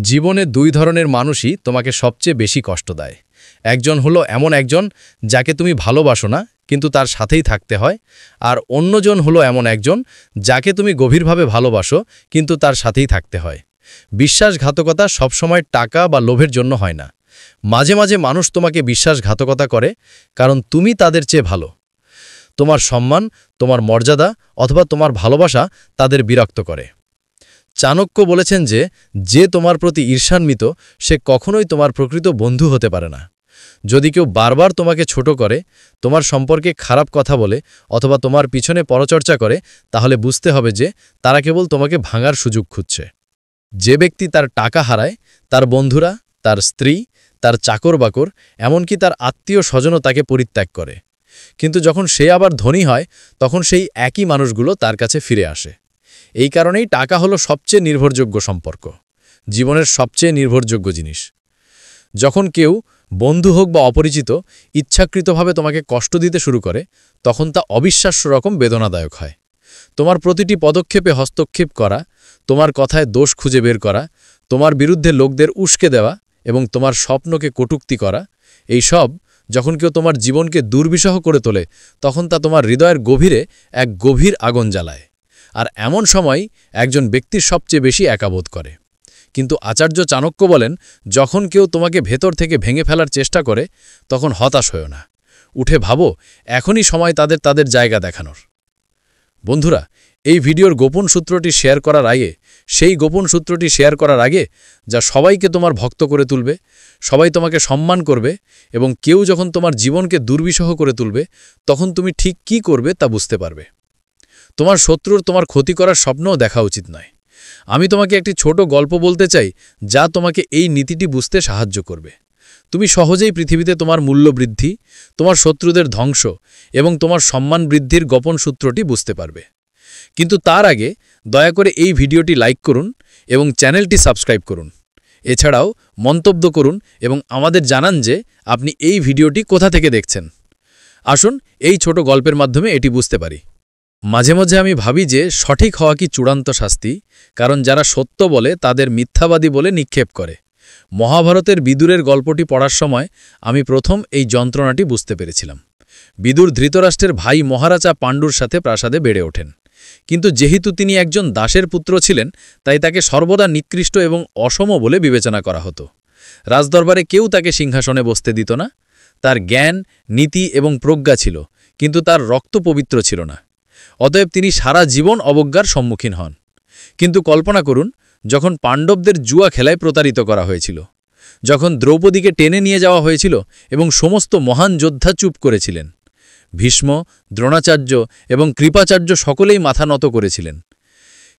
জীবনে দুই ধরনের মানুষই তোমাকে সবচেয়ে বেশি কষ্ট দেয়। একজন হলো এমন একজন যাকে তুমি ভালোবাসো না কিন্তু তার সাথেই থাকতে হয়, আর অন্যজন হলো এমন একজন যাকে তুমি গভীরভাবে ভালোবাসো কিন্তু তার সাথেই থাকতে হয়। বিশ্বাসঘাতকতা সবসময় টাকা বা লোভের জন্য হয় না। মাঝে মাঝে মানুষ তোমাকে বিশ্বাসঘাতকতা করে কারণ তুমি তাদের চেয়ে ভালো। তোমার সম্মান, তোমার মর্যাদা অথবা তোমার ভালোবাসা তাদের বিরক্ত করে। চাণক্য বলেছেন যে যে তোমার প্রতি ঈর্ষান্বিত সে কখনোই তোমার প্রকৃত বন্ধু হতে পারে না। যদি কেউ বারবার তোমাকে ছোট করে, তোমার সম্পর্কে খারাপ কথা বলে অথবা তোমার পিছনে পরচর্চা করে, তাহলে বুঝতে হবে যে তারা কেবল তোমাকে ভাঙার সুযোগ খুঁজছে। যে ব্যক্তি তার টাকা হারায়, তার বন্ধুরা, তার স্ত্রী, তার চাকর-বাকর, এমনকি তার আত্মীয় স্বজনও তাকে পরিত্যাগ করে। কিন্তু যখন সে আবার ধনী হয়, তখন সেই একই মানুষগুলো তার কাছে ফিরে আসে। এই কারণেই টাকা হলো সবচেয়ে নির্ভরযোগ্য সম্পর্ক, জীবনের সবচেয়ে নির্ভরযোগ্য জিনিস। যখন কেউ, বন্ধু হোক বা অপরিচিত, ইচ্ছাকৃতভাবে তোমাকে কষ্ট দিতে শুরু করে, তখন তা অবিশ্বাস্য রকম বেদনাদায়ক হয়। তোমার প্রতিটি পদক্ষেপে হস্তক্ষেপ করা, তোমার কথায় দোষ খুঁজে বের করা, তোমার বিরুদ্ধে লোকদের উস্কে দেওয়া এবং তোমার স্বপ্নকে কটূক্তি করা, এই সব যখন কেউ তোমার জীবনকে দুর্বিষহ করে তোলে, তখন তা তোমার হৃদয়ের গভীরে এক গভীর আগুন জ্বালায়। আর এমন সময় একজন ব্যক্তির সবচেয়ে বেশি একাবোধ করে। কিন্তু আচার্য চাণক্য বলেন, যখন কেউ তোমাকে ভেতর থেকে ভেঙে ফেলার চেষ্টা করে, তখন হতাশ হয়ো না। উঠে ভাবো, এখনই সময় তাদের জায়গা দেখানোর। বন্ধুরা, এই ভিডিওর গোপন সূত্রটি শেয়ার করার আগে, সেই গোপন সূত্রটি শেয়ার করার আগে যা সবাইকে তোমার ভক্ত করে তুলবে, সবাই তোমাকে সম্মান করবে এবং কেউ যখন তোমার জীবনকে দুর্বিষহ করে তুলবে, তখন তুমি ঠিক কী করবে তা বুঝতে পারবে। তোমার শত্রুর তোমার ক্ষতি করার স্বপ্নও দেখা উচিত নয়। আমি তোমাকে একটি ছোট গল্প বলতে চাই যা তোমাকে এই নীতিটি বুঝতে সাহায্য করবে। তুমি সহজেই পৃথিবীতে তোমার মূল্য বৃদ্ধি, তোমার শত্রুদের ধ্বংস এবং তোমার সম্মান বৃদ্ধির গোপন সূত্রটি বুঝতে পারবে। কিন্তু তার আগে দয়া করে এই ভিডিওটি লাইক করুন এবং চ্যানেলটি সাবস্ক্রাইব করুন। এছাড়াও মন্তব্য করুন এবং আমাদের জানান যে আপনি এই ভিডিওটি কোথা থেকে দেখছেন। আসুন এই ছোট গল্পের মাধ্যমে এটি বুঝতে পারি। মাঝে মাঝে আমি ভাবি যে সঠিক হওয়া কি চূড়ান্ত শাস্তি, কারণ যারা সত্য বলে তাদের মিথ্যাবাদী বলে নিক্ষেপ করে। মহাভারতের বিদুরের গল্পটি পড়ার সময় আমি প্রথম এই যন্ত্রণাটি বুঝতে পেরেছিলাম। বিদুর ধৃতরাষ্ট্রের ভাই মহারাজা পাণ্ডুর সাথে প্রাসাদে বেড়ে ওঠেন, কিন্তু যেহেতু তিনি একজন দাসের পুত্র ছিলেন, তাই তাকে সর্বদা নিকৃষ্ট এবং অসম বলে বিবেচনা করা হতো। রাজদরবারে কেউ তাকে সিংহাসনে বসতে দিত না। তার জ্ঞান, নীতি এবং প্রজ্ঞা ছিল, কিন্তু তার রক্ত পবিত্র ছিল না। অতএব তিনি সারা জীবন অবজ্ঞার সম্মুখীন হন। কিন্তু কল্পনা করুন, যখন পাণ্ডবদের জুয়া খেলায় প্রতারিত করা হয়েছিল, যখন দ্রৌপদীকে টেনে নিয়ে যাওয়া হয়েছিল এবং সমস্ত মহান যোদ্ধা চুপ করেছিলেন। ভীষ্ম, দ্রোণাচার্য এবং কৃপাচার্য সকলেই মাথা নত করেছিলেন।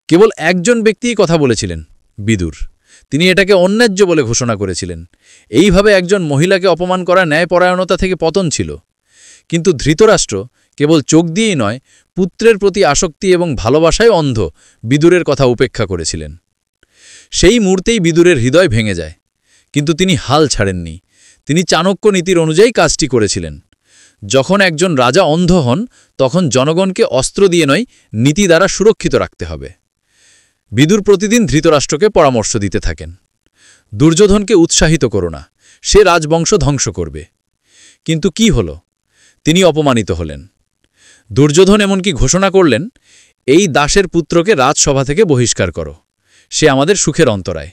কেবল একজন ব্যক্তিই কথা বলেছিলেন, বিদুর। তিনি এটাকে অন্যায্য বলে ঘোষণা করেছিলেন। এইভাবে একজন মহিলাকে অপমান করা ন্যায়পরায়ণতা থেকে পতন ছিল। কিন্তু ধৃতরাষ্ট্র কেবল চোখ দিয়েই নয়, পুত্রের প্রতি আসক্তি এবং ভালোবাসায় অন্ধ বিদুরের কথা উপেক্ষা করেছিলেন। সেই মুহূর্তেই বিদুরের হৃদয় ভেঙে যায়। কিন্তু তিনি হাল ছাড়েননি। তিনি চাণক্য নীতির অনুযায়ী কাজটি করেছিলেন। যখন একজন রাজা অন্ধ হন, তখন জনগণকে অস্ত্র দিয়ে নয়, নীতি দ্বারা সুরক্ষিত রাখতে হবে। বিদুর প্রতিদিন ধৃতরাষ্ট্রকে পরামর্শ দিতে থাকেন, দুর্যোধনকে উৎসাহিত করো না, সে রাজবংশ ধ্বংস করবে। কিন্তু কি হল? তিনি অপমানিত হলেন। দুর্যোধন এমনকি ঘোষণা করলেন, এই দাসের পুত্রকে রাজসভা থেকে বহিষ্কার করো, সে আমাদের সুখের অন্তরায়।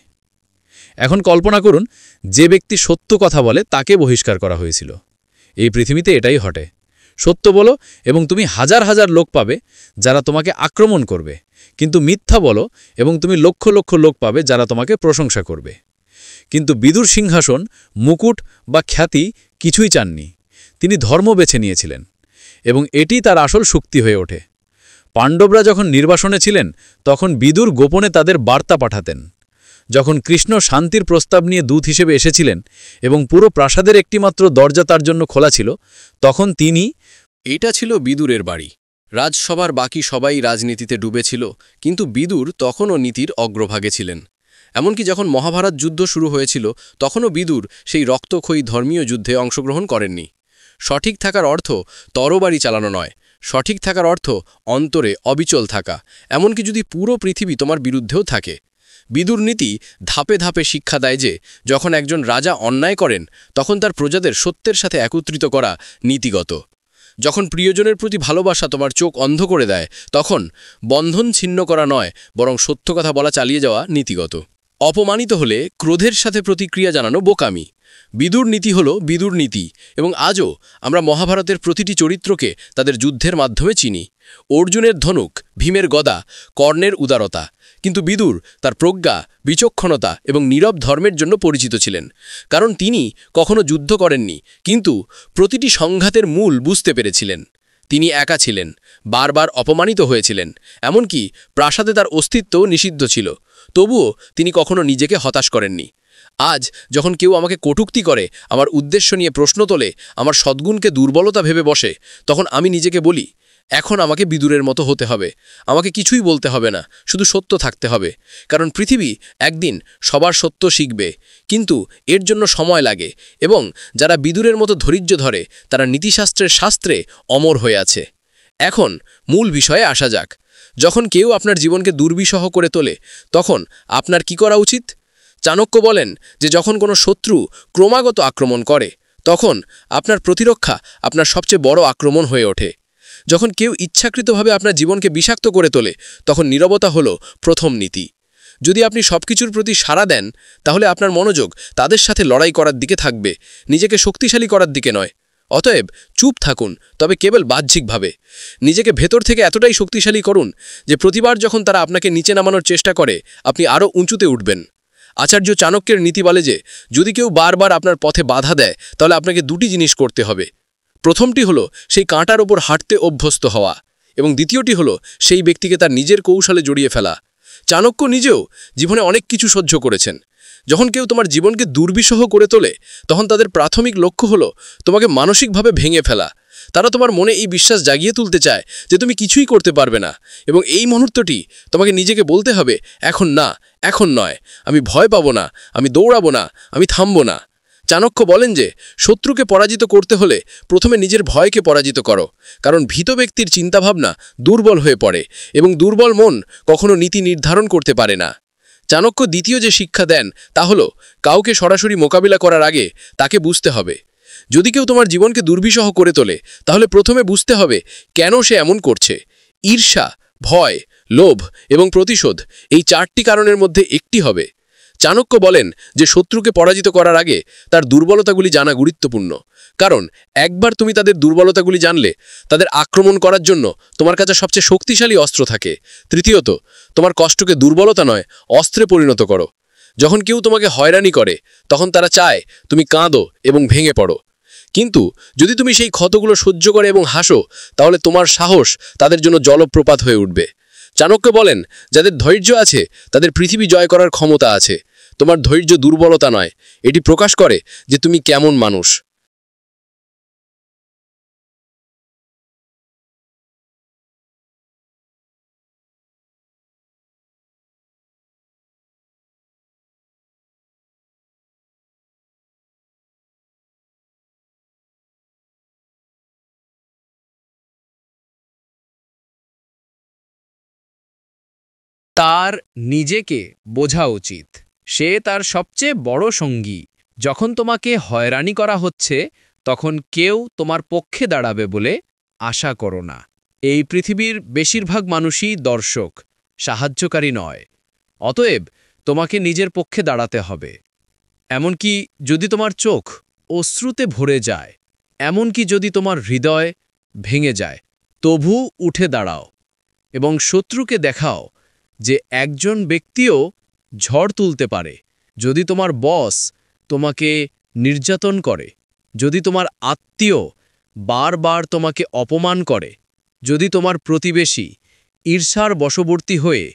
এখন কল্পনা করুন, যে ব্যক্তি সত্য কথা বলে তাকে বহিষ্কার করা হয়েছিল। এই পৃথিবীতে এটাই ঘটে। সত্য বলো এবং তুমি হাজার হাজার লোক পাবে যারা তোমাকে আক্রমণ করবে, কিন্তু মিথ্যা বলো এবং তুমি লক্ষ লক্ষ লোক পাবে যারা তোমাকে প্রশংসা করবে। কিন্তু বিদুর সিংহাসন, মুকুট বা খ্যাতি কিছুই চাননি। তিনি ধর্ম বেছে নিয়েছিলেন এবং এটি তার আসল শক্তি হয়ে ওঠে। পাণ্ডবরা যখন নির্বাসনে ছিলেন, তখন বিদুর গোপনে তাদের বার্তা পাঠাতেন। যখন কৃষ্ণ শান্তির প্রস্তাব নিয়ে দূত হিসেবে এসেছিলেন এবং পুরো প্রাসাদের একটিমাত্র দরজা তার জন্য খোলা ছিল, তখন তিনি... এটা ছিল বিদুরের বাড়ি। রাজসভার বাকি সবাই রাজনীতিতে ডুবেছিল, কিন্তু বিদুর তখনও নীতির অগ্রভাগে ছিলেন। এমনকি যখন মহাভারত যুদ্ধ শুরু হয়েছিল, তখনও বিদুর সেই রক্তক্ষয়ী ধর্মীয় যুদ্ধে অংশগ্রহণ করেননি। সঠিক থাকার অর্থ তরবারি চালানো নয়, সঠিক থাকার অর্থ অন্তরে অবিচল থাকা, এমনকি যদি পুরো পৃথিবী তোমার বিরুদ্ধেও থাকে। বিদুর নীতি ধাপে ধাপে শিক্ষা দেয় যে যখন একজন রাজা অন্যায় করেন তখন তার প্রজাদের সত্যের সাথে একত্রিত করা নীতিগত। যখন প্রিয়জনের প্রতি ভালোবাসা তোমার চোখ অন্ধ করে দেয় তখন বন্ধন ছিন্ন করা নয় বরং সত্য কথা বলা চালিয়ে যাওয়া নীতিগত। অপমানিত হলে ক্রোধের সাথে প্রতিক্রিয়া জানানো বোকামি। বিদুর নীতি হল বিদুর নীতি, এবং আজও আমরা মহাভারতের প্রতিটি চরিত্রকে তাদের যুদ্ধের মাধ্যমে চিনি। অর্জুনের ধনুক, ভীমের গদা, কর্ণের উদারতা, কিন্তু বিদুর তার প্রজ্ঞা, বিচক্ষণতা এবং নীরব ধর্মের জন্য পরিচিত ছিলেন। কারণ তিনি কখনো যুদ্ধ করেননি, কিন্তু প্রতিটি সংঘাতের মূল বুঝতে পেরেছিলেন। তিনি একা ছিলেন, বারবার অপমানিত হয়েছিলেন, এমনকি প্রাসাদে তার অস্তিত্বও নিষিদ্ধ ছিল। তবুও তিনি কখনো নিজেকে হতাশ করেননি। আজ যখন কেউ আমাকে কটূক্তি করে, আমার উদ্দেশ্য নিয়ে প্রশ্ন তোলে, আমার সদ্গুণকে দুর্বলতা ভেবে বসে, তখন আমি নিজেকে বলি, এখন আমাকে বিদুরের মতো হতে হবে। আমাকে কিছুই বলতে হবে না, শুধু সত্য থাকতে হবে। কারণ পৃথিবী একদিন সবার সত্য শিখবে, কিন্তু এর জন্য সময় লাগে, এবং যারা বিদুরের মতো ধৈর্য ধরে তারা নীতিশাস্ত্রের শাস্ত্রে অমর হয়ে আছে। এখন মূল বিষয়ে আসা যাক। যখন কেউ আপনার জীবনকে দুর্বিষহ করে তোলে তখন আপনার কি করা উচিত? চাণক্য বলেন যে যখন কোনো শত্রু ক্রমাগত আক্রমণ করে তখন আপনার প্রতিরক্ষা আপনার সবচেয়ে বড় আক্রমণ হয়ে ওঠে। যখন কেউ ইচ্ছাকৃতভাবে আপনার জীবনকে বিষাক্ত করে তোলে তখন নীরবতা হলো প্রথম নীতি। যদি আপনি সবকিছুর প্রতি সাড়া দেন তাহলে আপনার মনোযোগ তাদের সাথে লড়াই করার দিকে থাকবে, নিজেকে শক্তিশালী করার দিকে নয়। অতএব চুপ থাকুন, তবে কেবল বাহ্যিকভাবে। নিজেকে ভেতর থেকে এতটাই শক্তিশালী করুন যে প্রতিবার যখন তারা আপনাকে নিচে নামানোর চেষ্টা করে আপনি আরও উঁচুতে উঠবেন। আচার্য চাণক্যের নীতি বলে যে যদি কেউ বারবার আপনার পথে বাধা দেয় তাহলে আপনাকে দুটি জিনিস করতে হবে। প্রথমটি হলো সেই কাঁটার ওপর হাঁটতে অভ্যস্ত হওয়া, এবং দ্বিতীয়টি হলো সেই ব্যক্তিকে তার নিজের কৌশলে জড়িয়ে ফেলা। চাণক্য নিজেও জীবনে অনেক কিছু সহ্য করেছেন। যখন কেউ তোমার জীবনকে দুর্বিষহ করে তোলে তখন তাদের প্রাথমিক লক্ষ্য হলো তোমাকে মানসিকভাবে ভেঙে ফেলা। তারা তোমার মনে এই বিশ্বাস জাগিয়ে তুলতে চায় যে তুমি কিছুই করতে পারবে না, এবং এই মুহূর্তটি তোমাকে নিজেকে বলতে হবে, এখন না, এখন নয়, আমি ভয় পাবো না, আমি দৌড়াবো না, আমি থামবো না। চাণক্য বলেন যে শত্রুকে পরাজিত করতে হলে প্রথমে নিজের ভয়কে পরাজিত করো, কারণ ভীত ব্যক্তির চিন্তাভাবনা দুর্বল হয়ে পড়ে, এবং দুর্বল মন কখনো নীতি নির্ধারণ করতে পারে না। চাণক্য দ্বিতীয় যে শিক্ষা দেন তা হলো কাউকে সরাসরি মোকাবিলা করার আগে তাকে বুঝতে হবে। যদি কেউ তোমার জীবনকে দুর্বিষহ করে তোলে তাহলে প্রথমে বুঝতে হবে কেন সে এমন করছে। ঈর্ষা, ভয়, লোভ এবং প্রতিশোধ, এই চারটি কারণের মধ্যে একটি হবে। চাণক্য বলেন যে শত্রুকে পরাজিত করার আগে তার দুর্বলতাগুলি জানা গুরুত্বপূর্ণ, কারণ একবার তুমি তাদের দুর্বলতাগুলি জানলে তাদের আক্রমণ করার জন্য তোমার কাছে সবচেয়ে শক্তিশালী অস্ত্র থাকে। তৃতীয়ত, তোমার কষ্টকে দুর্বলতা নয়, অস্ত্রে পরিণত করো। যখন কেউ তোমাকে হয়রানি করে তখন তারা চায় তুমি কাঁদো এবং ভেঙে পড়ো, কিন্তু যদি তুমি সেই ক্ষতগুলো সহ্য করে এবং হাসো তাহলে তোমার সাহস তাদের জন্য জলপ্রপাত হয়ে উঠবে। চাণক্য বলেন যাদের ধৈর্য আছে তাদের পৃথিবী জয় করার ক্ষমতা আছে। তোমার ধৈর্য দুর্বলতা নয়, এটি প্রকাশ করে যে তুমি কেমন মানুষ। তার নিজেকে বোঝা উচিত, সে তার সবচেয়ে বড় সঙ্গী। যখন তোমাকে হয়রানি করা হচ্ছে তখন কেউ তোমার পক্ষে দাঁড়াবে বলে আশা করো না। এই পৃথিবীর বেশিরভাগ মানুষই দর্শক, সাহায্যকারী নয়। অতএব তোমাকে নিজের পক্ষে দাঁড়াতে হবে। এমনকি যদি তোমার চোখ অশ্রুতে ভরে যায়, এমনকি যদি তোমার হৃদয় ভেঙে যায়, তবু উঠে দাঁড়াও এবং শত্রুকে দেখাও যে একজন ব্যক্তিও ঝড় তুলতে পারে। যদি তোমার বস তোমাকে নির্যাতন করে, যদি তোমার আত্মীয় বারবার তোমাকে অপমান করে, যদি তোমার প্রতিবেশী ঈর্ষার বশবর্তী হয়ে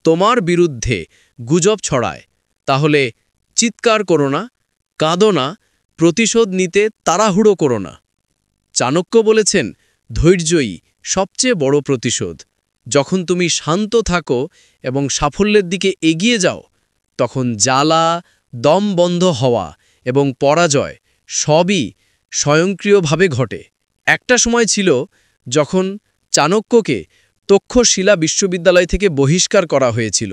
তোমার বিরুদ্ধে গুজব ছড়ায়, তাহলে চিৎকার করো না, কাঁদো না, প্রতিশোধ নিতে তাড়াহুড়ো করো না। চাণক্য বলেছেন ধৈর্যই সবচেয়ে বড় প্রতিশোধ। যখন তুমি শান্ত থাকো এবং সাফল্যের দিকে এগিয়ে যাও তখন জ্বালা, দম বন্ধ হওয়া এবং পরাজয় সবই স্বয়ংক্রিয়ভাবে ঘটে। একটা সময় ছিল যখন চাণক্যকে তক্ষশিলা বিশ্ববিদ্যালয় থেকে বহিষ্কার করা হয়েছিল,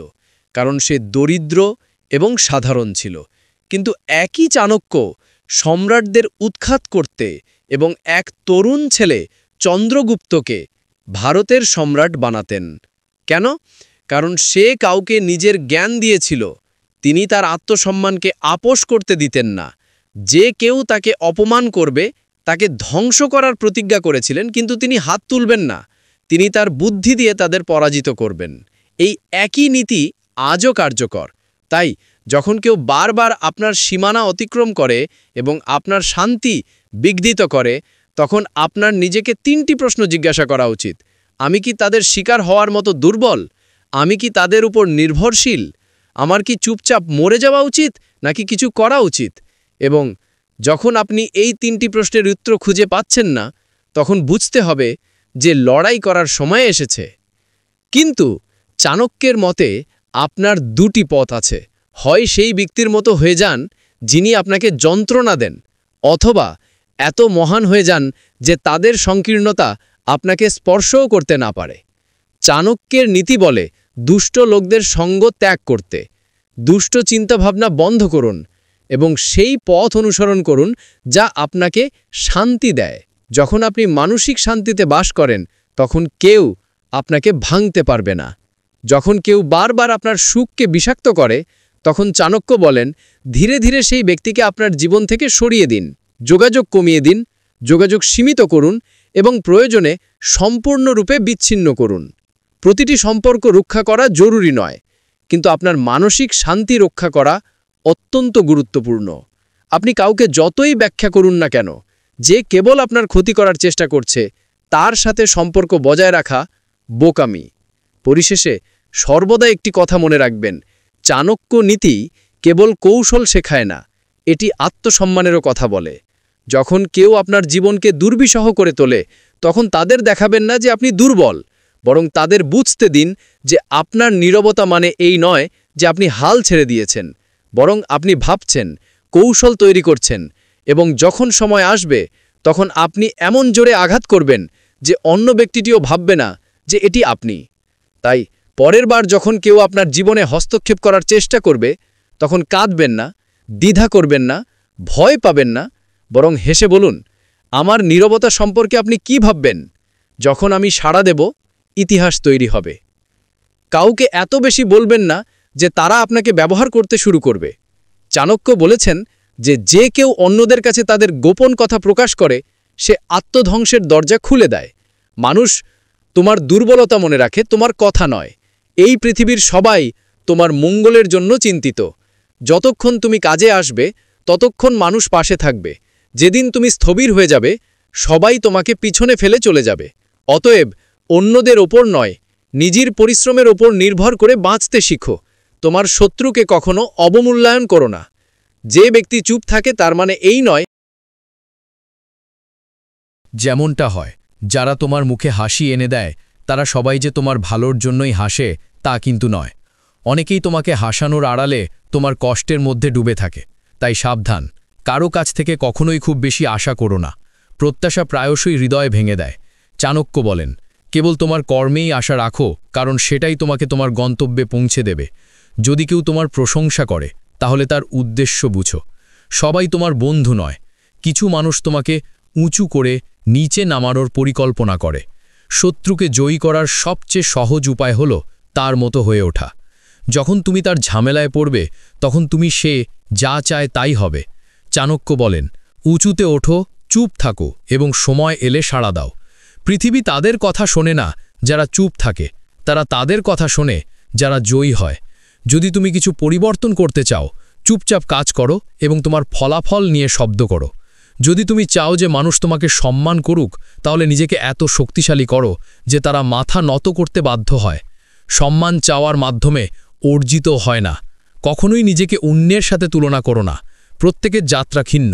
কারণ সে দরিদ্র এবং সাধারণ ছিল। কিন্তু একই চাণক্য সম্রাটদের উৎখাত করতে এবং এক তরুণ ছেলে চন্দ্রগুপ্তকে ভারতের সম্রাট বানাতেন। কেন? কারণ সে কাউকে নিজের জ্ঞান দিয়েছিল। তিনি তার আত্মসম্মানকে আপোস করতে দিতেন না। যে কেউ তাকে অপমান করবে তাকে ধ্বংস করার প্রতিজ্ঞা করেছিলেন, কিন্তু তিনি হাত তুলবেন না। তিনি তার বুদ্ধি দিয়ে তাদের পরাজিত করবেন। এই একই নীতি আজও কার্যকর। তাই যখন কেউ বারবার আপনার সীমানা অতিক্রম করে এবং আপনার শান্তি বিঘ্নিত করে, তখন আপনার নিজেকে 3টি প্রশ্ন জিজ্ঞাসা করা উচিত। আমি কি তাদের শিকার হওয়ার মতো দুর্বল? আমি কি তাদের উপর নির্ভরশীল? আমার কি চুপচাপ মরে যাওয়া উচিত নাকি কিছু করা উচিত? এবং যখন আপনি এই 3টি প্রশ্নের উত্তর খুঁজে পাচ্ছেন না, তখন বুঝতে হবে যে লড়াই করার সময় এসেছে। কিন্তু চাণক্যের মতে আপনার 2টি পথ আছে। হয় সেই ব্যক্তির মতো হয়ে যান যিনি আপনাকে যন্ত্রণা দেন, অথবা এত মহান হয়ে যান যে তাদের সংকীর্ণতা আপনাকে স্পর্শও করতে না পারে। চাণক্যের নীতি বলে দুষ্ট লোকদের সঙ্গ ত্যাগ করতে, দুষ্ট চিন্তাভাবনা বন্ধ করুন এবং সেই পথ অনুসরণ করুন যা আপনাকে শান্তি দেয়। যখন আপনি মানসিক শান্তিতে বাস করেন, তখন কেউ আপনাকে ভাঙতে পারবে না। যখন কেউ বারবার আপনার সুখকে বিষাক্ত করে, তখন চাণক্য বলেন ধীরে ধীরে সেই ব্যক্তিকে আপনার জীবন থেকে সরিয়ে দিন, যোগাযোগ কমিয়ে দিন, যোগাযোগ সীমিত করুন এবং প্রয়োজনে সম্পূর্ণরূপে বিচ্ছিন্ন করুন। প্রতিটি সম্পর্ক রক্ষা করা জরুরি নয়, কিন্তু আপনার মানসিক শান্তি রক্ষা করা অত্যন্ত গুরুত্বপূর্ণ। আপনি কাউকে যতই ব্যাখ্যা করুন না কেন, যে কেবল আপনার ক্ষতি করার চেষ্টা করছে, তার সাথে সম্পর্ক বজায় রাখা বোকামি। পরিশেষে সর্বদা একটি কথা মনে রাখবেন, চাণক্য নীতি কেবল কৌশল শেখায় না, এটি আত্মসম্মানেরও কথা বলে। যখন কেউ আপনার জীবনকে দুর্বিষহ করে তোলে, তখন তাদের দেখাবেন না যে আপনি দুর্বল, বরং তাদের বুঝতে দিন যে আপনার নীরবতা মানে এই নয় যে আপনি হাল ছেড়ে দিয়েছেন, বরং আপনি ভাবছেন, কৌশল তৈরি করছেন, এবং যখন সময় আসবে তখন আপনি এমন জোরে আঘাত করবেন যে অন্য ব্যক্তিটিও ভাববে না যে এটি আপনি। তাই পরের বার যখন কেউ আপনার জীবনে হস্তক্ষেপ করার চেষ্টা করবে, তখন কাঁদবেন না, দ্বিধা করবেন না, ভয় পাবেন না, বরং হেসে বলুন, আমার নীরবতা সম্পর্কে আপনি কি ভাববেন? যখন আমি সাড়া দেব, ইতিহাস তৈরি হবে। কাউকে এত বেশি বলবেন না যে তারা আপনাকে ব্যবহার করতে শুরু করবে। চাণক্য বলেছেন যে যে কেউ অন্যদের কাছে তাদের গোপন কথা প্রকাশ করে, সে আত্মধ্বংসের দরজা খুলে দেয়। মানুষ তোমার দুর্বলতা মনে রাখে, তোমার কথা নয়। এই পৃথিবীর সবাই তোমার মঙ্গলের জন্য চিন্তিত। যতক্ষণ তুমি কাজে আসবে, ততক্ষণ মানুষ পাশে থাকবে। যেদিন তুমি স্থবির হয়ে যাবে, সবাই তোমাকে পিছনে ফেলে চলে যাবে। অতএব অন্যদের ওপর নয়, নিজের পরিশ্রমের ওপর নির্ভর করে বাঁচতে শিখো। তোমার শত্রুকে কখনো অবমূল্যায়ন করো না। যে ব্যক্তি চুপ থাকে তার মানে এই নয় যেমনটা হয়, যারা তোমার মুখে হাসি এনে দেয় তারা সবাই যে তোমার ভালোর জন্যই হাসে তা কিন্তু নয়। অনেকেই তোমাকে হাসানোর আড়ালে তোমার কষ্টের মধ্যে ডুবে থাকে। তাই সাবধান, কারো কাছ থেকে কখনোই খুব বেশি আশা করো না। প্রত্যাশা প্রায়শই হৃদয় ভেঙে দেয়। চাণক্য বলেন, কেবল তোমার কর্মেই আশা রাখো, কারণ সেটাই তোমাকে তোমার গন্তব্যে পৌঁছে দেবে। যদি কেউ তোমার প্রশংসা করে, তাহলে তার উদ্দেশ্য বুঝো। সবাই তোমার বন্ধু নয়। কিছু মানুষ তোমাকে উঁচু করে নিচে নামানোর পরিকল্পনা করে। শত্রুকে জয়ী করার সবচেয়ে সহজ উপায় হল তার মতো হয়ে ওঠা। যখন তুমি তার ঝামেলায় পড়বে, তখন তুমি সে যা চায় তাই হবে। চাণক্য বলেন, উঁচুতে ওঠো, চুপ থাকো এবং সময় এলে সাড়া দাও। পৃথিবী তাদের কথা শোনে না যারা চুপ থাকে, তারা তাদের কথা শোনে যারা জয়ী হয়। যদি তুমি কিছু পরিবর্তন করতে চাও, চুপচাপ কাজ করো এবং তোমার ফলাফল নিয়ে শব্দ করো। যদি তুমি চাও যে মানুষ তোমাকে সম্মান করুক, তাহলে নিজেকে এত শক্তিশালী করো যে তারা মাথা নত করতে বাধ্য হয়। সম্মান চাওয়ার মাধ্যমে অর্জিত হয় না। কখনোই নিজেকে অন্যের সাথে তুলনা করো না। প্রত্যেকের যাত্রা ভিন্ন।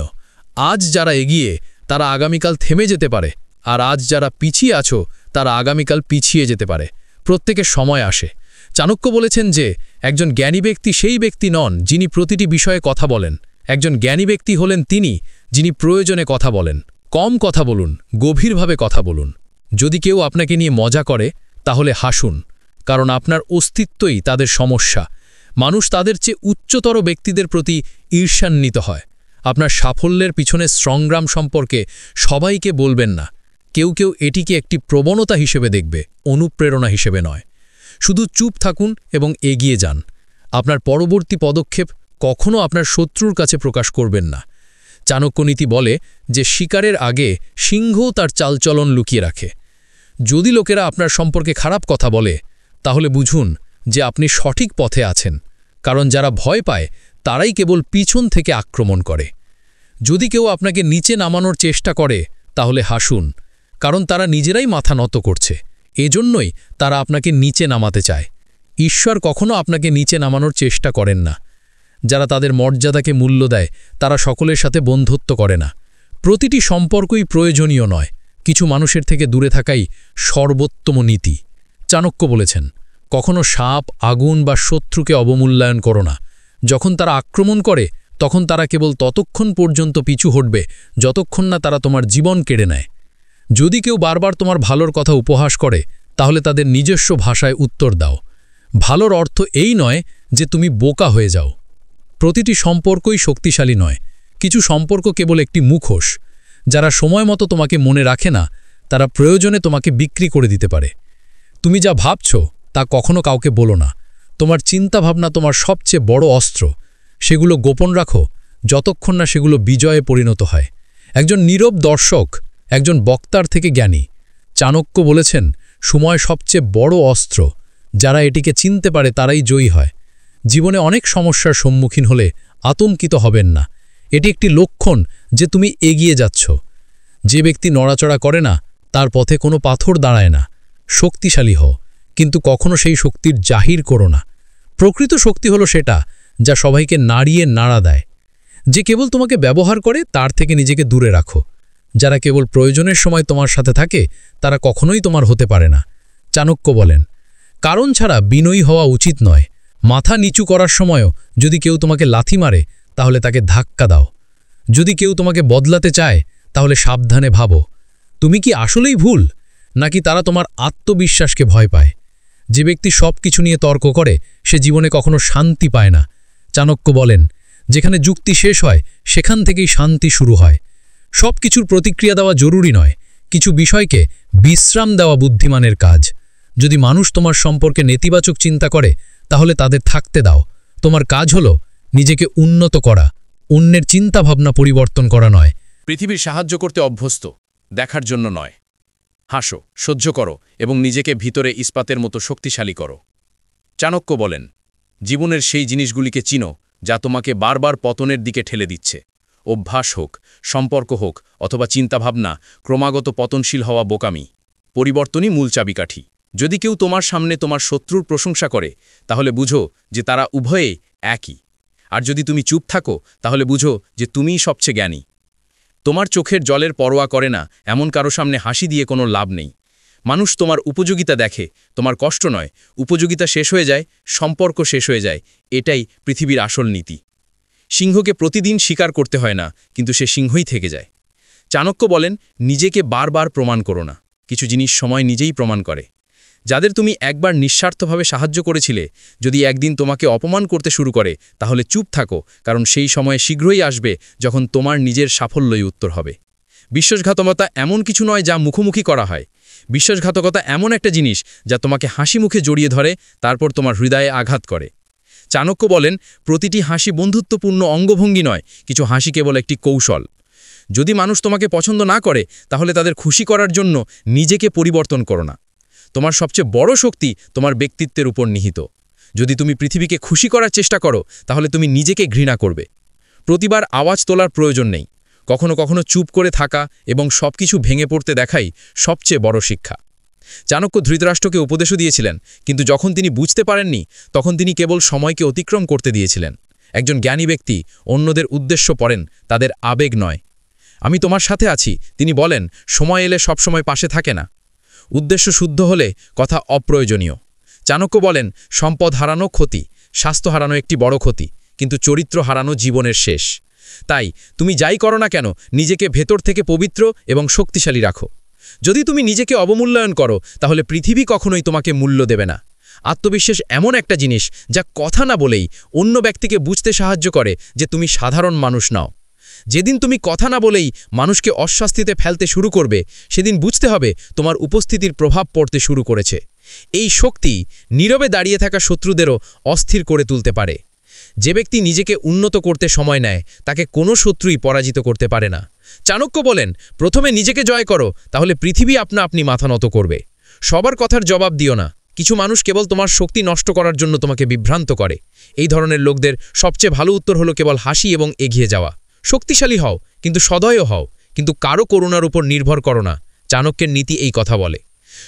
আজ যারা এগিয়ে, তারা আগামীকাল থেমে যেতে পারে, আর আজ যারা পিছিয়ে আছো, তারা আগামীকাল পিছিয়ে যেতে পারে। প্রত্যেকের সময় আসে। চাণক্য বলেছেন যে একজন জ্ঞানী ব্যক্তি সেই ব্যক্তি নন যিনি প্রতিটি বিষয়ে কথা বলেন। একজন জ্ঞানী ব্যক্তি হলেন তিনি যিনি প্রয়োজনে কথা বলেন। কম কথা বলুন, গভীরভাবে কথা বলুন। যদি কেউ আপনাকে নিয়ে মজা করে, তাহলে হাসুন, কারণ আপনার অস্তিত্বই তাদের সমস্যা। মানুষ তাদের চেয়ে উচ্চতর ব্যক্তিদের প্রতি ঈর্ষান্বিত হয়। আপনার সাফল্যের পিছনে সংগ্রাম সম্পর্কে সবাইকে বলবেন না। কেউ কেউ এটিকে একটি প্রবণতা হিসেবে দেখবে, অনুপ্রেরণা হিসেবে নয়। শুধু চুপ থাকুন এবং এগিয়ে যান। আপনার পরবর্তী পদক্ষেপ কখনও আপনার শত্রুর কাছে প্রকাশ করবেন না। চাণক্যনীতি বলে যে শিকারের আগে সিংহও তার চালচলন লুকিয়ে রাখে। যদি লোকেরা আপনার সম্পর্কে খারাপ কথা বলে, তাহলে বুঝুন যে আপনি সঠিক পথে আছেন, কারণ যারা ভয় পায় তারাই কেবল পিছন থেকে আক্রমণ করে। যদি কেউ আপনাকে নিচে নামানোর চেষ্টা করে, তাহলে হাসুন, কারণ তারা নিজেরাই মাথা নত করছে। এজন্যই তারা আপনাকে নিচে নামাতে চায়। ঈশ্বর কখনো আপনাকে নিচে নামানোর চেষ্টা করেন না। যারা তাদের মর্যাদাকে মূল্য দেয়, তারা সকলের সাথে বন্ধুত্ব করে না। প্রতিটি সম্পর্কই প্রয়োজনীয় নয়, কিছু মানুষের থেকে দূরে থাকাই সর্বোত্তম নীতি। চাণক্য বলেছেন, কখনো সাপ, আগুন বা শত্রুকে অবমূল্যায়ন করো না। যখন তারা আক্রমণ করে, তখন তারা কেবল ততক্ষণ পর্যন্ত পিছু হটবে যতক্ষণ না তারা তোমার জীবন কেড়ে নেয়। যদি কেউ বারবার তোমার ভালোর কথা উপহাস করে, তাহলে তাদের নিজস্ব ভাষায় উত্তর দাও। ভালোর অর্থ এই নয় যে তুমি বোকা হয়ে যাও। প্রতিটি সম্পর্কই শক্তিশালী নয়, কিছু সম্পর্ক কেবল একটি মুখোশ। যারা সময় মতো তোমাকে মনে রাখে না, তারা প্রয়োজনে তোমাকে বিক্রি করে দিতে পারে। তুমি যা ভাবছ তা কখনো কাউকে বলো না। তোমার চিন্তাভাবনা তোমার সবচেয়ে বড় অস্ত্র। সেগুলো গোপন রাখো যতক্ষণ না সেগুলো বিজয়ে পরিণত হয়। একজন নীরব দর্শক একজন বক্তার থেকে জ্ঞানী। চাণক্য বলেছেন, সময় সবচেয়ে বড় অস্ত্র। যারা এটিকে চিনতে পারে তারাই জয়ী হয়। জীবনে অনেক সমস্যার সম্মুখীন হলে আতঙ্কিত হবেন না। এটি একটি লক্ষণ যে তুমি এগিয়ে যাচ্ছ। যে ব্যক্তি নড়াচড়া করে না, তার পথে কোনো পাথর দাঁড়ায় না। শক্তিশালী হও, কিন্তু কখনো সেই শক্তির জাহির করো না। প্রকৃত শক্তি হলো সেটা যা সবাইকে নাড়িয়ে নাড়া দেয়। যে কেবল তোমাকে ব্যবহার করে, তার থেকে নিজেকে দূরে রাখো। যারা কেবল প্রয়োজনের সময় তোমার সাথে থাকে, তারা কখনোই তোমার হতে পারে না। চাণক্য বলেন, কারণ ছাড়া বিনয়ী হওয়া উচিত নয়। মাথা নিচু করার সময়ও যদি কেউ তোমাকে লাথি মারে, তাহলে তাকে ধাক্কা দাও। যদি কেউ তোমাকে বদলাতে চায়, তাহলে সাবধানে ভাবো, তুমি কি আসলেই ভুল, নাকি তারা তোমার আত্মবিশ্বাসকে ভয় পায়। যে ব্যক্তি সব কিছু নিয়ে তর্ক করে, সে জীবনে কখনো শান্তি পায় না। চাণক্য বলেন, যেখানে যুক্তি শেষ হয়, সেখান থেকেই শান্তি শুরু হয়। সব কিছুর প্রতিক্রিয়া দেওয়া জরুরি নয়, কিছু বিষয়কে বিশ্রাম দেওয়া বুদ্ধিমানের কাজ। যদি মানুষ তোমার সম্পর্কে নেতিবাচক চিন্তা করে, তাহলে তাদের থাকতে দাও। তোমার কাজ হলো নিজেকে উন্নত করা, অন্যের চিন্তাভাবনা পরিবর্তন করা নয়। পৃথিবীর সাহায্য করতে অভ্যস্ত, দেখার জন্য নয়। হাসো, সহ্য করো এবং নিজেকে ভিতরে ইস্পাতের মতো শক্তিশালী করো। চাণক্য বলেন, জীবনের সেই জিনিসগুলিকে চিনো যা তোমাকে বারবার পতনের দিকে ঠেলে দিচ্ছে। অভ্যাস হোক, সম্পর্ক হোক অথবা চিন্তাভাবনা, ক্রমাগত পতনশীল হওয়া বোকামি। পরিবর্তনই মূল চাবিকাঠি। যদি কেউ তোমার সামনে তোমার শত্রুর প্রশংসা করে, তাহলে বুঝো যে তারা উভয়ে একই। আর যদি তুমি চুপ থাকো, তাহলে বুঝো যে তুমিই সবচেয়ে জ্ঞানী। তোমার চোখের জলের পরোয়া করে না এমন কারো সামনে হাসি দিয়ে কোনো লাভ নেই। মানুষ তোমার উপযোগিতা দেখে, তোমার কষ্ট নয়। উপযোগিতা শেষ হয়ে যায়, সম্পর্ক শেষ হয়ে যায়। এটাই পৃথিবীর আসল নীতি। সিংহকে প্রতিদিন শিকার করতে হয় না, কিন্তু সে সিংহই থেকে যায়। চাণক্য বলেন, নিজেকে বারবার প্রমাণ করো না, কিছু জিনিস সময় নিজেই প্রমাণ করে। যাদের তুমি একবার নিঃস্বার্থভাবে সাহায্য করেছিলে, যদি একদিন তোমাকে অপমান করতে শুরু করে, তাহলে চুপ থাকো, কারণ সেই সময় শীঘ্রই আসবে যখন তোমার নিজের সাফল্যই উত্তর হবে। বিশ্বাসঘাতকতা এমন কিছু নয় যা মুখোমুখি করা হয়। বিশ্বাসঘাতকতা এমন একটা জিনিস যা তোমাকে হাসি মুখে জড়িয়ে ধরে, তারপর তোমার হৃদয়ে আঘাত করে। চাণক্য বলেন, প্রতিটি হাসি বন্ধুত্বপূর্ণ অঙ্গভঙ্গি নয়, কিছু হাসি কেবল একটি কৌশল। যদি মানুষ তোমাকে পছন্দ না করে, তাহলে তাদের খুশি করার জন্য নিজেকে পরিবর্তন করো না। তোমার সবচেয়ে বড় শক্তি তোমার ব্যক্তিত্বের উপর নিহিত। যদি তুমি পৃথিবীকে খুশি করার চেষ্টা করো, তাহলে তুমি নিজেকে ঘৃণা করবে। প্রতিবার আওয়াজ তোলার প্রয়োজন নেই। কখনো কখনো চুপ করে থাকা এবং সবকিছু ভেঙে পড়তে দেখাই সবচেয়ে বড় শিক্ষা। চাণক্য ধৃতরাষ্ট্রকে উপদেশও দিয়েছিলেন, কিন্তু যখন তিনি বুঝতে পারেননি, তখন তিনি কেবল সময়কে অতিক্রম করতে দিয়েছিলেন। একজন জ্ঞানী ব্যক্তি অন্যদের উদ্দেশ্য পড়েন, তাদের আবেগ নয়। আমি তোমার সাথে আছি, তিনি বলেন, সময় এলে সবসময় পাশে থাকে না। উদ্দেশ্য শুদ্ধ হলে কথা অপ্রয়োজনীয়। চাণক্য বলেন, সম্পদ হারানো ক্ষতি, স্বাস্থ্য হারানো একটি বড় ক্ষতি, কিন্তু চরিত্র হারানো জীবনের শেষ। তাই তুমি যাই করো না কেন, নিজেকে ভেতর থেকে পবিত্র এবং শক্তিশালী রাখো। যদি তুমি নিজেকে অবমূল্যায়ন করো, তাহলে পৃথিবী কখনোই তোমাকে মূল্য দেবে না। আত্মবিশ্বাস এমন একটা জিনিস যা কথা না বলেই অন্য ব্যক্তিকে বুঝতে সাহায্য করে যে তুমি সাধারণ মানুষ নাও। যেদিন তুমি কথা না বলেই মানুষকে অস্বস্তিতে ফেলতে শুরু করবে, সেদিন বুঝতে হবে তোমার উপস্থিতির প্রভাব পড়তে শুরু করেছে। এই শক্তি নীরবে দাঁড়িয়ে থাকা শত্রুদেরও অস্থির করে তুলতে পারে। যে ব্যক্তি নিজেকে উন্নত করতে সময় নেয় তাকে কোনো শত্রুই পরাজিত করতে পারে না। চাণক্য বলেন, প্রথমে নিজেকে জয় করো, তাহলে পৃথিবী আপনা আপনি মাথা নত করবে। সবার কথার জবাব দিও না। কিছু মানুষ কেবল তোমার শক্তি নষ্ট করার জন্য তোমাকে বিভ্রান্ত করে। এই ধরনের লোকদের সবচেয়ে ভালো উত্তর হলো কেবল হাসি এবং এগিয়ে যাওয়া। শক্তিশালী হও, কিন্তু সদয় হও, কিন্তু কারো করুণার উপর নির্ভর করো না। চাণক্যের নীতি এই কথা বলে।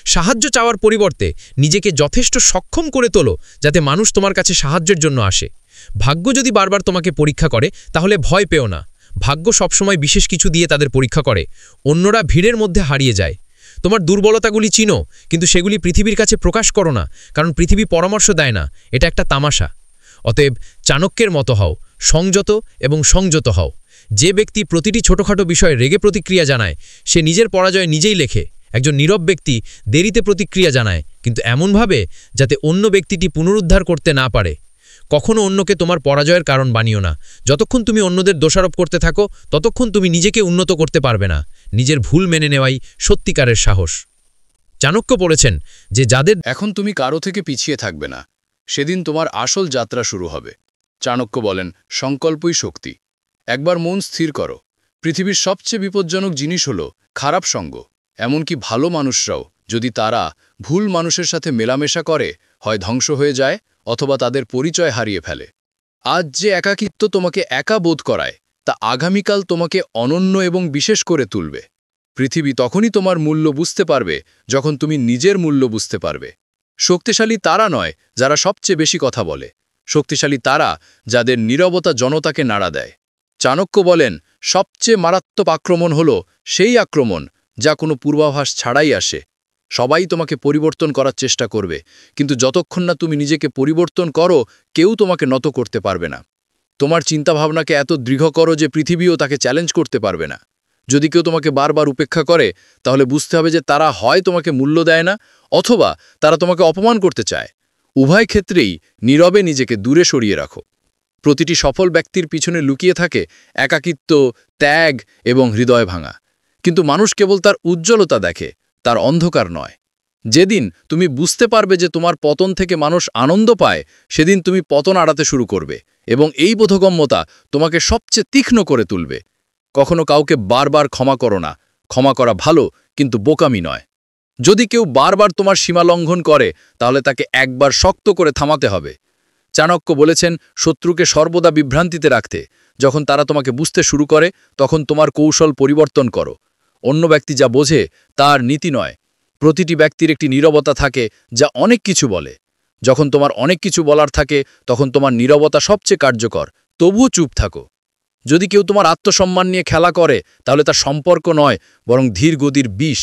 সাহায্য চাওয়ার পরিবর্তে নিজেকে যথেষ্ট সক্ষম করে তোলো যাতে মানুষ তোমার কাছে সাহায্যের জন্য আসে। ভাগ্য যদি বারবার তোমাকে পরীক্ষা করে তাহলে ভয় পেও না। ভাগ্য সবসময় বিশেষ কিছু দিয়ে তাদের পরীক্ষা করে। অন্যরা ভিড়ের মধ্যে হারিয়ে যায়। তোমার দুর্বলতাগুলি চিনো, কিন্তু সেগুলি পৃথিবীর কাছে প্রকাশ করো না, কারণ পৃথিবী পরামর্শ দেয় না, এটা একটা তামাশা। অতএব চাণক্যের মতো হও, সংযত এবং সংযত হও। যে ব্যক্তি প্রতিটি ছোটখাটো বিষয়ে রেগে প্রতিক্রিয়া জানায় সে নিজের পরাজয় নিজেই লেখে। একজন নীরব ব্যক্তি দেরিতে প্রতিক্রিয়া জানায়, কিন্তু এমনভাবে যাতে অন্য ব্যক্তিটি পুনরুদ্ধার করতে না পারে। কখনো অন্যকে তোমার পরাজয়ের কারণ বানিও না। যতক্ষণ তুমি অন্যদের দোষারোপ করতে থাকো ততক্ষণ তুমি নিজেকে উন্নত করতে পারবে না। নিজের ভুল মেনে নেওয়াই সত্যিকারের সাহস। চাণক্য বলেছেন যে যাদের এখন তুমি কারো থেকে পিছিয়ে থাকবে না, সেদিন তোমার আসল যাত্রা শুরু হবে। চাণক্য বলেন, সংকল্পই শক্তি। একবার মন স্থির করো। পৃথিবীর সবচেয়ে বিপজ্জনক জিনিস হলো খারাপ সঙ্গ। এমনকি ভালো মানুষরাও যদি তারা ভুল মানুষের সাথে মেলামেশা করে, হয় ধ্বংস হয়ে যায় অথবা তাদের পরিচয় হারিয়ে ফেলে। আজ যে একাকিত্ব তোমাকে একা বোধ করায়, তা আগামীকাল তোমাকে অনন্য এবং বিশেষ করে তুলবে। পৃথিবী তখনই তোমার মূল্য বুঝতে পারবে যখন তুমি নিজের মূল্য বুঝতে পারবে। শক্তিশালী তারা নয় যারা সবচেয়ে বেশি কথা বলে, শক্তিশালী তারা যাদের নীরবতা জনতাকে নাড়া দেয়। চাণক্য বলেন, সবচেয়ে মারাত্মক আক্রমণ হলো সেই আক্রমণ যা কোনো পূর্বাভাস ছাড়াই আসে। সবাই তোমাকে পরিবর্তন করার চেষ্টা করবে, কিন্তু যতক্ষণ না তুমি নিজেকে পরিবর্তন করো কেউ তোমাকে নত করতে পারবে না। তোমার চিন্তাভাবনাকে এত দৃঢ় করো যে পৃথিবীও তাকে চ্যালেঞ্জ করতে পারবে না। যদি কেউ তোমাকে বারবার উপেক্ষা করে, তাহলে বুঝতে হবে যে তারা হয় তোমাকে মূল্য দেয় না, অথবা তারা তোমাকে অপমান করতে চায়। উভয় ক্ষেত্রেই নীরবে নিজেকে দূরে সরিয়ে রাখো। প্রতিটি সফল ব্যক্তির পিছনে লুকিয়ে থাকে একাকিত্ব, ত্যাগ এবং হৃদয় ভাঙা। কিন্তু মানুষ কেবল তার উজ্জ্বলতা দেখে, তার অন্ধকার নয়। যেদিন তুমি বুঝতে পারবে যে তোমার পতন থেকে মানুষ আনন্দ পায়, সেদিন তুমি পতন আড়াতে শুরু করবে, এবং এই বোধগম্যতা তোমাকে সবচেয়ে তীক্ষ্ণ করে তুলবে। কখনো কাউকে বারবার ক্ষমা করো না। ক্ষমা করা ভালো, কিন্তু বোকামি নয়। যদি কেউ বারবার তোমার সীমা লঙ্ঘন করে, তাহলে তাকে একবার শক্ত করে থামাতে হবে। চাণক্য বলেছেন, শত্রুকে সর্বদা বিভ্রান্তিতে রাখতে। যখন তারা তোমাকে বুঝতে শুরু করে, তখন তোমার কৌশল পরিবর্তন করো। অন্য ব্যক্তি যা বোঝে তার নীতি নয়। প্রতিটি ব্যক্তির একটি নীরবতা থাকে যা অনেক কিছু বলে। যখন তোমার অনেক কিছু বলার থাকে, তখন তোমার নীরবতা সবচেয়ে কার্যকর। তবুও চুপ থাকো। যদি কেউ তোমার আত্মসম্মান নিয়ে খেলা করে, তাহলে তা সম্পর্ক নয়, বরং ধীর গতির বিষ।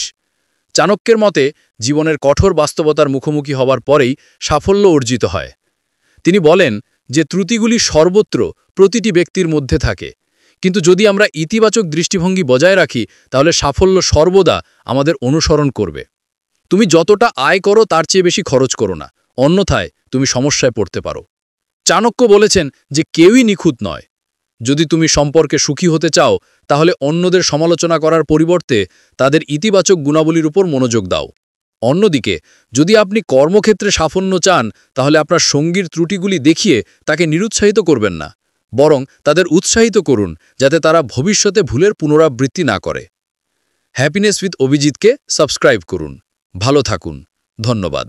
চাণক্যের মতে, জীবনের কঠোর বাস্তবতার মুখোমুখি হবার পরেই সাফল্য অর্জিত হয়। তিনি বলেন যে ত্রুটিগুলি সর্বত্র প্রতিটি ব্যক্তির মধ্যে থাকে, কিন্তু যদি আমরা ইতিবাচক দৃষ্টিভঙ্গি বজায় রাখি, তাহলে সাফল্য সর্বদা আমাদের অনুসরণ করবে। তুমি যতটা আয় করো তার চেয়ে বেশি খরচ করো না, অন্যথায় তুমি সমস্যায় পড়তে পারো। চাণক্য বলেছেন যে কেউই নিখুঁত নয়। যদি তুমি সম্পর্কে সুখী হতে চাও, তাহলে অন্যদের সমালোচনা করার পরিবর্তে তাদের ইতিবাচক গুণাবলীর উপর মনোযোগ দাও। অন্যদিকে যদি আপনি কর্মক্ষেত্রে সাফল্য চান, তাহলে আপনার সঙ্গীর ত্রুটিগুলি দেখিয়ে তাকে নিরুৎসাহিত করবেন না, বরং তাদের উৎসাহিত করুন যাতে তারা ভবিষ্যতে ভুলের পুনরাবৃত্তি না করে। হ্যাপিনেস উইথ অভিজিৎকে সাবস্ক্রাইব করুন। ভালো থাকুন। ধন্যবাদ।